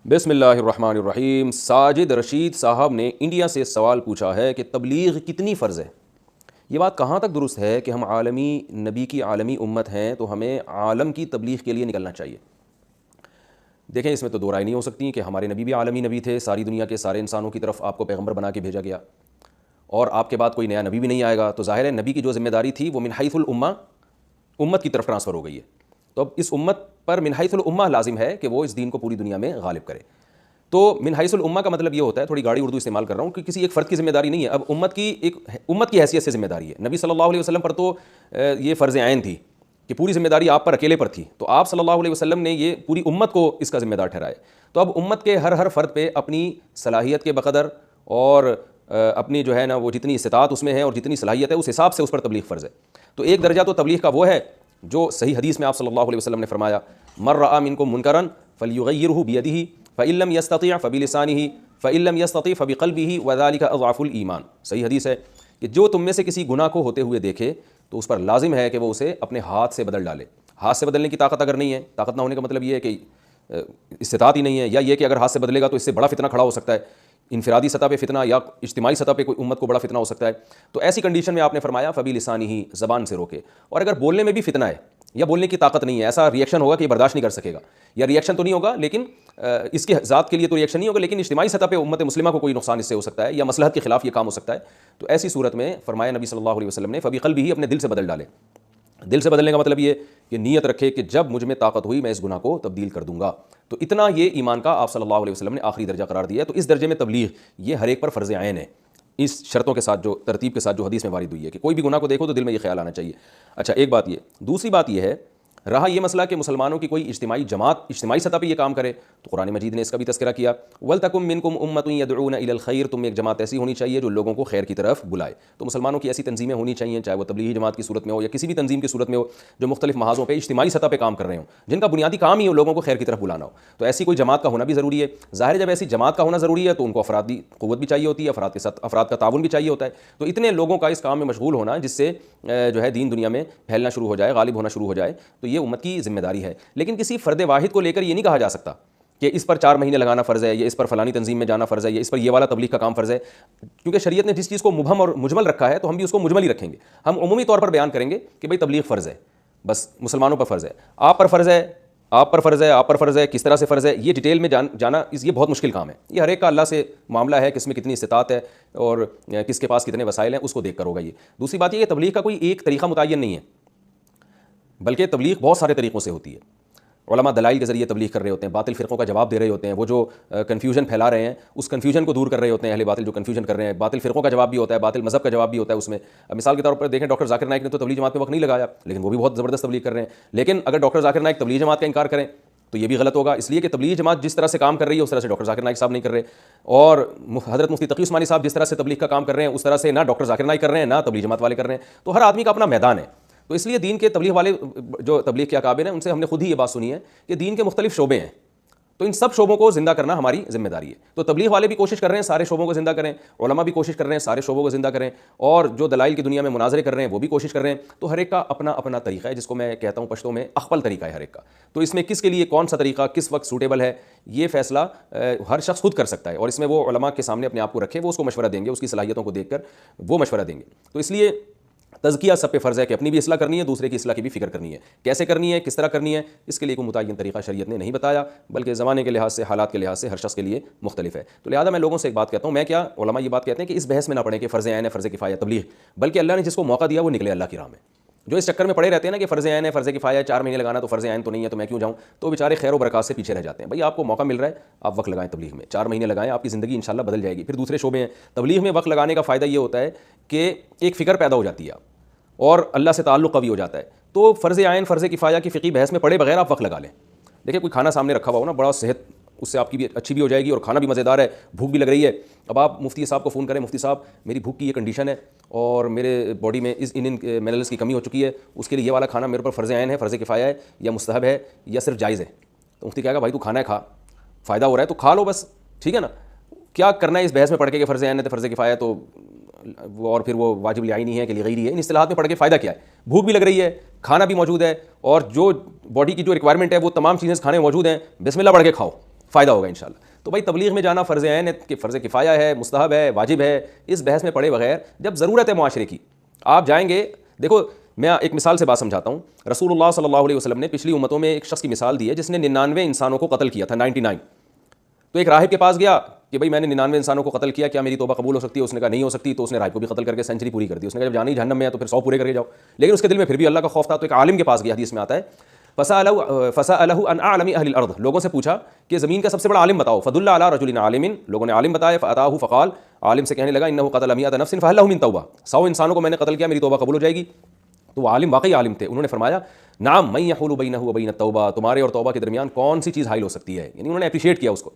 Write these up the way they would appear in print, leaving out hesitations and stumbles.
بسم اللہ الرحمن الرحیم۔ ساجد رشید صاحب نے انڈیا سے سوال پوچھا ہے کہ تبلیغ کتنی فرض ہے؟ یہ بات کہاں تک درست ہے کہ ہم عالمی نبی کی عالمی امت ہیں تو ہمیں عالم کی تبلیغ کے لیے نکلنا چاہیے؟ دیکھیں، اس میں تو دو رائے نہیں ہو سکتی کہ ہمارے نبی بھی عالمی نبی تھے، ساری دنیا کے سارے انسانوں کی طرف آپ کو پیغمبر بنا کے بھیجا گیا، اور آپ کے بعد کوئی نیا نبی بھی نہیں آئے گا، تو ظاہر ہے نبی کی جو ذمہ داری تھی وہ من حیث الامہ امت کی طرف ٹرانسفر ہو گئی ہے۔ تو اب اس امت پر من حیث الامہ لازم ہے کہ وہ اس دین کو پوری دنیا میں غالب کرے۔ تو من حیث الامہ کا مطلب یہ ہوتا ہے، تھوڑی گاڑی اردو استعمال کر رہا ہوں، کہ کسی ایک فرد کی ذمہ داری نہیں ہے، اب امت کی حیثیت سے ذمہ داری ہے۔ نبی صلی اللہ علیہ وسلم پر تو یہ فرض عین تھی کہ پوری ذمہ داری آپ پر اکیلے پر تھی، تو آپ صلی اللہ علیہ وسلم نے یہ پوری امت کو اس کا ذمہ دار ٹھہرایا۔ تو اب امت کے ہر فرد پہ اپنی صلاحیت کے بقدر اور اپنی جو ہے نا وہ جتنی استطاعت اس میں ہے اور جتنی صلاحیت ہے اس حساب سے اس پر تبلیغ فرض ہے۔ تو ایک درجہ تو تبلیغ کا وہ ہے جو صحیح حدیث میں آپ صلی اللہ علیہ وسلم نے فرمایا، من رأى منکم منکرا فلیغیرہ بیدہ فإن لم یستطع فبلسانہ فإن لم یستطع فبقلبہ وذلک اضعف الایمان۔ صحیح حدیث ہے کہ جو تم میں سے کسی گناہ کو ہوتے ہوئے دیکھے تو اس پر لازم ہے کہ وہ اسے اپنے ہاتھ سے بدل ڈالے۔ ہاتھ سے بدلنے کی طاقت اگر نہیں ہے، طاقت نہ ہونے کا مطلب یہ ہے کہ استطاعت ہی نہیں ہے، یا یہ کہ اگر ہاتھ سے بدلے گا تو اس سے بڑا فتنہ کھڑا ہو سکتا ہے، انفرادی سطح پہ فتنہ یا اجتماعی سطح پہ کوئی امت کو بڑا فتنہ ہو سکتا ہے، تو ایسی کنڈیشن میں آپ نے فرمایا فبلسانہ، زبان سے روکے۔ اور اگر بولنے میں بھی فتنہ ہے یا بولنے کی طاقت نہیں ہے، ایسا ریئیکشن ہوگا کہ یہ برداشت نہیں کر سکے گا، یا ریئیکشن تو نہیں ہوگا لیکن اس کی ذات کے لیے تو ریئیکشن نہیں ہوگا، لیکن اجتماعی سطح پہ امت مسلمہ کو کوئی نقصان اس سے ہو سکتا ہے یا مصلحت کے خلاف یہ کام ہو سکتا ہے، تو ایسی صورت میں فرمایا نبی صلی اللہ علیہ وسلم نے فبقلبہ، اپنے دل سے بدل ڈالے۔ دل سے بدلنے کا مطلب یہ کہ نیت رکھے کہ جب مجھ میں طاقت ہوئی میں اس گناہ کو تبدیل کر دوں گا۔ تو اتنا یہ ایمان کا آپ صلی اللہ علیہ وسلم نے آخری درجہ قرار دیا ہے۔ تو اس درجے میں تبلیغ یہ ہر ایک پر فرض عین ہے، اس شرطوں کے ساتھ، جو ترتیب کے ساتھ جو حدیث میں وارد ہوئی ہے کہ کوئی بھی گناہ کو دیکھو تو دل میں یہ خیال آنا چاہیے۔ اچھا، ایک بات یہ۔ دوسری بات یہ ہے، رہا یہ مسئلہ کہ مسلمانوں کی کوئی اجتماعی جماعت اجتماعی سطح پہ یہ کام کرے، تو قرآن مجید نے اس کا بھی تذکرہ کیا، وَلْتَكُن مِّنكُمْ أُمَّةٌ يَدْعُونَ إِلَى الْخَيْرِ، تم ایک جماعت ایسی ہونی چاہیے جو لوگوں کو خیر کی طرف بلائے۔ تو مسلمانوں کی ایسی تنظیمیں ہونی چاہیے، چاہے وہ تبلیغی جماعت کی صورت میں ہو یا کسی بھی تنظیم کی صورت میں ہو، جو مختلف محاذوں پہ اجتماعی سطح پہ کام کر رہے ہوں، جن کا بنیادی کام ہی ہو لوگوں کو خیر کی طرف بلانا ہو۔ تو ایسی کوئی جماعت کا ہونا بھی ضروری ہے۔ ظاہر ہے جب ایسی جماعت کا ہونا ضروری ہے تو ان کو افرادی قوت بھی چاہیے ہوتی ہے، افراد کے ساتھ افراد کا تعاون بھی چاہیے ہوتا ہے۔ تو اتنے لوگوں کا اس کام میں مشغول ہونا جس سے جو ہے دین دنیا میں پھیلنا شروع ہو جائے، غالب ہونا شروع ہو جائے، تو یہ امت کی ذمہ داری ہے۔ لیکن کسی فرد واحد کو لے کر یہ نہیں کہا جا سکتا کہ اس پر 4 مہینے لگانا فرض ہے، یا اس پر فلانی تنظیم میں جانا فرض ہے، یا اس پر یہ والا تبلیغ کا کام فرض ہے، کیونکہ شریعت نے جس چیز کو مبہم اور مجمل رکھا ہے تو ہم بھی اس کو مجمل ہی رکھیں گے۔ ہم عمومی طور پر بیان کریں گے کہ بھئی تبلیغ فرض ہے، بس مسلمانوں پر فرض ہے، آپ پر فرض ہے، آپ پر فرض ہے، آپ پر فرض ہے، کس طرح سے فرض ہے، یہ ڈیٹیل میں جانا یہ بہت مشکل کام ہے۔ یہ ہر ایک کا اللہ سے معاملہ ہے، کس میں کتنی استطاعت ہے اور کس کے پاس کتنے وسائل ہیں، اس کو دیکھ کر ہوگا یہ۔ دوسری بات یہ کہ تبلیغ کا کوئی ایک طریقہ متعین نہیں ہے، بلکہ تبلیغ بہت سارے طریقوں سے ہوتی ہے۔ علماء دلائل کے ذریعے تبلیغ کر رہے ہوتے ہیں، باطل فرقوں کا جواب دے رہے ہوتے ہیں، وہ جو کنفیوژن پھیلا رہے ہیں اس کنفیوژن کو دور کر رہے ہوتے ہیں، اہل باطل جو کنفیوژن کر رہے ہیں، باطل فرقوں کا جواب بھی ہوتا ہے، باطل مذہب کا جواب بھی ہوتا ہے اس میں۔ اب مثال کے طور پر دیکھیں، ڈاکٹر ذاکر نائک نے تو تبلیغ جماعت میں وقت نہیں لگایا، لیکن وہ بھی بہت زبردست تبلیغ کر رہے ہیں۔ لیکن اگر ڈاکٹر ذاکر نائک تبلیغ جماعت کا انکار کریں تو یہ بھی غلط ہوگا، اس لیے کہ تبلیغ جماعت جس طرح سے کام کر رہی ہے اس طرح سے ڈاکٹر ذاکر نائک صاحب نہیں کر رہے، اور حضرت مفتی تقی عثمانی صاحب جس طرح سے تبلیغ کا کام کر رہے ہیں اس طرح سے نہ ڈاکٹر ذاکر نائک کر رہے ہیں نہ تبلیغ جماعت والے کر رہے ہیں۔ تو ہر آدمی کا اپنا میدان ہے۔ تو اس لیے دین کے تبلیغ والے جو تبلیغ کے اکابر ہیں ان سے ہم نے خود ہی یہ بات سنی ہے کہ دین کے مختلف شعبے ہیں، تو ان سب شعبوں کو زندہ کرنا ہماری ذمہ داری ہے۔ تو تبلیغ والے بھی کوشش کر رہے ہیں سارے شعبوں کو زندہ کریں، علماء بھی کوشش کر رہے ہیں سارے شعبوں کو زندہ کریں، اور جو دلائل کی دنیا میں مناظرے کر رہے ہیں وہ بھی کوشش کر رہے ہیں۔ تو ہر ایک کا اپنا اپنا طریقہ ہے، جس کو میں کہتا ہوں پشتوں میں اخپل طریقہ ہے ہر ایک کا۔ تو اس میں کس کے لیے کون سا طریقہ کس وقت سوٹیبل ہے، یہ فیصلہ ہر شخص خود کر سکتا ہے، اور اس میں وہ علماء کے سامنے اپنے آپ کو رکھے، وہ اس کو مشورہ دیں گے، اس کی صلاحیتوں کو دیکھ کر وہ مشورہ دیں گے۔ تو اس لیے تزکیہ سب پہ فرض ہے کہ اپنی بھی اصلاح کرنی ہے، دوسرے کی اصلاح کی بھی فکر کرنی ہے، کیسے کرنی ہے، کس طرح کرنی ہے، اس کے لیے کوئی متعین طریقہ شریعت نے نہیں بتایا، بلکہ زمانے کے لحاظ سے، حالات کے لحاظ سے ہر شخص کے لیے مختلف ہے۔ تو لہٰذا میں لوگوں سے ایک بات کہتا ہوں، میں کیا علماء یہ بات کہتے ہیں کہ اس بحث میں نہ پڑیں کہ فرض عین ہے، فرض کفایہ تبلیغ، بلکہ اللہ نے جس کو موقع دیا وہ نکلے اللہ کی راہ میں۔ جو اس چکر میں پڑے رہتے ہیں نا کہ فرض عین ہے، فرض کفایہ ہے، 4 مہینے لگانا تو فرض عین تو نہیں ہے تو میں کیوں جاؤں، تو بیچارے خیر و برکات سے پیچھے رہ جاتے ہیں۔ بھائی آپ کو موقع مل رہا ہے، آپ وقت لگائیں تبلیغ میں، 4 مہینے لگائیں، آپ کی زندگی انشاءاللہ بدل جائے گی۔ پھر دوسرے شعبے ہیں، تبلیغ میں وقت لگانے کا فائدہ یہ ہوتا ہے کہ ایک فکر پیدا ہو جاتی ہے اور اللہ سے تعلق قوی ہو جاتا ہے۔ تو فرض عین فرض کفایہ کی فقہی بحث میں پڑے بغیر آپ وقت لگا لیں۔ دیکھیں کوئی کھانا سامنے رکھا ہوا ہو نا، بڑا صحت اس سے آپ کی بھی اچھی بھی ہو جائے گی اور کھانا بھی مزیدار ہے، بھوک بھی لگ رہی ہے۔ اب آپ مفتی صاحب کو فون کریں، مفتی صاحب میری بھوک کی یہ کنڈیشن ہے اور میرے باڈی میں ان منرلز کی کمی ہو چکی ہے، اس کے لیے یہ والا کھانا میرے پر فرض عین ہے، فرض کفایہ ہے، یا مستحب ہے، یا صرف جائز ہے۔ تو مفتی کہے گا بھائی تو کھانا ہے، کھا، فائدہ ہو رہا ہے تو کھا لو بس، ٹھیک ہے نا۔ کیا کرنا ہے اس بحث میں پڑھ کے کہ فرض عین ہے تو فرض کفایہ ہے تو اور پھر وہ واجب لعینی ہے کہ لغیری ہے، ان اصطلاحات میں پڑھ کے فائدہ کیا ہے؟ بھوک بھی لگ رہی ہے، کھانا بھی موجود ہے، اور جو باڈی کی جو ریکوائرمنٹ ہے وہ تمام چیزیں کھانے میں موجود ہیں، بسم اللہ پڑھ کے کھاؤ، فائدہ ہوگا انشاءاللہ۔ تو بھائی تبلیغ میں جانا فرض عین ہے کہ فرض کفایہ ہے، مستحب ہے، واجب ہے، اس بحث میں پڑے بغیر جب ضرورت ہے معاشرے کی آپ جائیں گے۔ دیکھو میں ایک مثال سے بات سمجھاتا ہوں۔ رسول اللہ صلی اللہ علیہ وسلم نے پچھلی امتوں میں ایک شخص کی مثال دی ہے جس نے 99 انسانوں کو قتل کیا تھا، 99۔ تو ایک راہب کے پاس گیا کہ بھائی میں نے 99 انسانوں کو قتل کیا، کیا میری توبہ قبول ہو سکتی ہے؟ اس نے کہا نہیں ہو سکتی۔ تو اس نے راہب کو بھی قتل کر کے سینچری پوری کر دی۔ اس نے کہا جب جانا ہی جہنم میں ہے تو پھر 100 پورے کر کے جاؤ، لیکن اس کے دل میں پھر بھی اللہ کا خوف تھا۔ تو ایک عالم کے پاس گیا، حدیث میں آتا ہے فسألہ عن اعلم اہل الارض، لوگوں سے پوچھا کہ زمین کا سب سے بڑا عالم بتاؤ۔ فدل علی رجل عالم، لوگوں نے عالم بتایا۔ فاتاہ فقال، عالم سے کہنے لگا انہ قتل 100 نفس فهل له من توبہ، 100 انسانوں کو میں نے قتل کیا، میری توبہ قبول ہو جائے گی؟ تو وہ عالم واقعی عالم تھے، انہوں نے فرمایا نعم من یحول بینہ وبین التوبہ، تمہارے اور توبہ کے درمیان کون سی چیز حائل ہو سکتی ہے؟ یعنی انہوں نے اپریشیٹ کیا اس کو،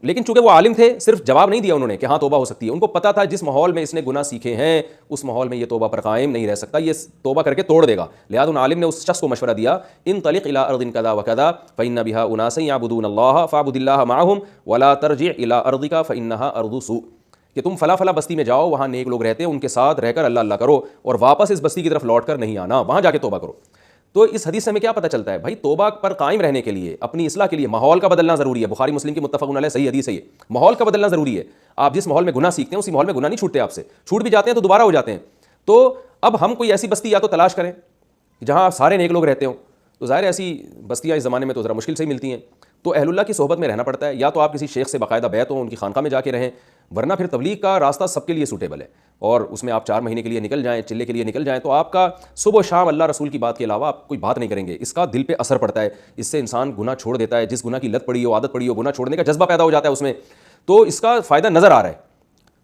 لیکن چونکہ وہ عالم تھے صرف جواب نہیں دیا انہوں نے کہ ہاں توبہ ہو سکتی ہے، ان کو پتہ تھا جس ماحول میں اس نے گناہ سیکھے ہیں اس ماحول میں یہ توبہ پر قائم نہیں رہ سکتا، یہ توبہ کر کے توڑ دے گا۔ لہذا ان عالم نے اس شخص کو مشورہ دیا انطلق الی ارض کذا وکذا فإن بها اناسا یعبدون اللہ فاعبد اللہ معهم ولا ترجع الی ارضک فإنها ارض سوء، کہ تم فلاں فلاں بستی میں جاؤ، وہاں نیک لوگ رہتے ہیں، ان کے ساتھ رہ کر اللہ اللہ کرو اور واپس اس بستی کی طرف لوٹ کر نہیں آنا، وہاں جا کے توبہ کرو۔ تو اس حدیث سے ہمیں کیا پتہ چلتا ہے؟ بھائی توبہ پر قائم رہنے کے لیے، اپنی اصلاح کے لیے ماحول کا بدلنا ضروری ہے۔ بخاری مسلم کی متفق علیہ صحیح حدیث ہے، یہ ماحول کا بدلنا ضروری ہے۔ آپ جس ماحول میں گناہ سیکھتے ہیں اسی ماحول میں گناہ نہیں چھوٹتے آپ سے، چھوٹ بھی جاتے ہیں تو دوبارہ ہو جاتے ہیں۔ تو اب ہم کوئی ایسی بستی یا تو تلاش کریں جہاں سارے نیک لوگ رہتے ہوں، تو ظاہر ایسی بستیاں اس زمانے میں تو ذرا مشکل سے ہی ملتی ہیں، تو اہل اللہ کی صحبت میں رہنا پڑتا ہے، یا تو آپ کسی شیخ سے باقاعدہ بیعت ہوں، ان کی خانقاہ میں جا کے رہیں، ورنہ پھر تبلیغ کا راستہ سب کے لیے سوٹیبل ہے، اور اس میں آپ 4 مہینے کے لیے نکل جائیں، چلے کے لیے نکل جائیں، تو آپ کا صبح و شام اللہ رسول کی بات کے علاوہ آپ کوئی بات نہیں کریں گے، اس کا دل پہ اثر پڑتا ہے، اس سے انسان گناہ چھوڑ دیتا ہے، جس گناہ کی لت پڑی ہو، عادت پڑی ہو، گناہ چھوڑنے کا جذبہ پیدا ہو جاتا ہے اس میں، تو اس کا فائدہ نظر آ رہا ہے۔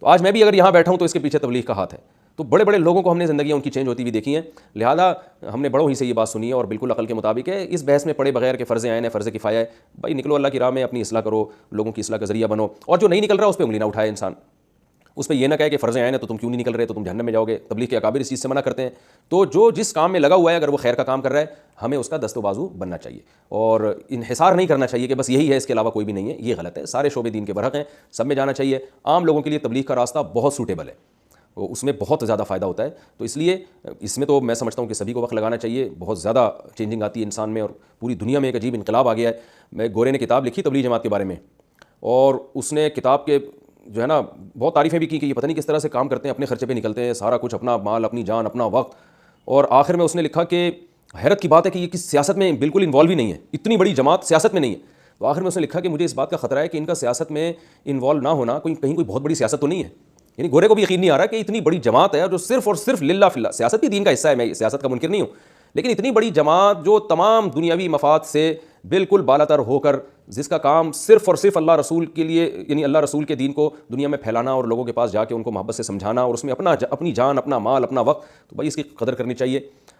تو آج میں بھی اگر یہاں بیٹھا ہوں تو اس کے پیچھے تبلیغ کا ہاتھ ہے۔ تو بڑے بڑے لوگوں کو ہم نے زندگیاں ان کی چینج ہوتی ہوئی دیکھی ہیں، لہذا ہم نے بڑوں ہی سے یہ بات سنی ہے اور بالکل عقل کے مطابق ہے۔ اس بحث میں پڑے بغیر کہ فرض عین ہے، فرض کفایہ ہے، بھائی نکلو اللہ کی راہ میں، اپنی اصلاح کرو، لوگوں کی اصلاح کا ذریعہ بنو، اور جو نہیں نکل رہا اس پہ انگلی نہ اٹھائے انسان، اس پہ یہ نہ کہے کہ فرض عین ہے تو تم کیوں نہیں نکل رہے، تو تم جہنم میں جاؤ گے۔ تبلیغ کے اکابر اس چیز سے منع کرتے ہیں۔ تو جو جس کام میں لگا ہوا ہے اگر وہ خیر کا کام کر رہا ہے، ہمیں اس کا دست و بازو بننا چاہیے اور انحصار نہیں کرنا چاہیے کہ بس یہی ہے اس کے علاوہ کوئی بھی نہیں ہے، یہ غلط ہے۔ سارے شعبے دین کے برحق ہیں، سب میں جانا چاہیے۔ عام لوگوں کے لیے تبلیغ کا راستہ بہت سوٹیبل ہے، اس میں بہت زیادہ فائدہ ہوتا ہے، تو اس لیے اس میں تو میں سمجھتا ہوں کہ سبھی کو وقت لگانا چاہیے۔ بہت زیادہ چینجنگ آتی ہے انسان میں، اور پوری دنیا میں ایک عجیب انقلاب آ گیا ہے۔ میں گورے نے کتاب لکھی تبلیغ جماعت کے بارے میں، اور اس نے کتاب کے جو ہے نا بہت تعریفیں بھی کی کہ یہ پتہ نہیں کس طرح سے کام کرتے ہیں، اپنے خرچے پہ نکلتے ہیں، سارا کچھ اپنا مال، اپنی جان، اپنا وقت، اور آخر میں اس نے لکھا کہ حیرت کی بات ہے کہ یہ کس سیاست میں بالکل انوالو ہی نہیں ہے، اتنی بڑی جماعت سیاست میں نہیں ہے۔ تو آخر میں اس نے لکھا کہ مجھے اس بات کا خطرہ ہے کہ ان کا سیاست میں انوالو نہ ہونا کہیں کوئی بہت بڑی سیاست تو نہیں ہے۔ یعنی گورے کو بھی یقین نہیں آ رہا کہ اتنی بڑی جماعت ہے جو صرف اور صرف للہ فی اللہ، سیاست بھی دین کا حصہ ہے، میں سیاست کا منکر نہیں ہوں، لیکن اتنی بڑی جماعت جو تمام دنیاوی مفاد سے بالکل بالاتر ہو کر، جس کا کام صرف اور صرف اللہ رسول کے لیے، یعنی اللہ رسول کے دین کو دنیا میں پھیلانا اور لوگوں کے پاس جا کے ان کو محبت سے سمجھانا، اور اس میں اپنی جان، اپنا مال، اپنا وقت، تو بھائی اس کی قدر کرنی چاہیے۔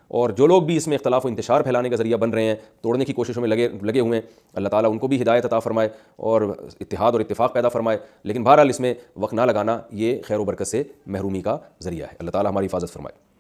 اور جو لوگ بھی اس میں اختلاف و انتشار پھیلانے کا ذریعہ بن رہے ہیں، توڑنے کی کوششوں میں لگے ہوئے ہیں، اللہ تعالیٰ ان کو بھی ہدایت عطا فرمائے اور اتحاد اور اتفاق پیدا فرمائے، لیکن بہرحال اس میں وقت نہ لگانا یہ خیر و برکت سے محرومی کا ذریعہ ہے۔ اللہ تعالیٰ ہماری حفاظت فرمائے۔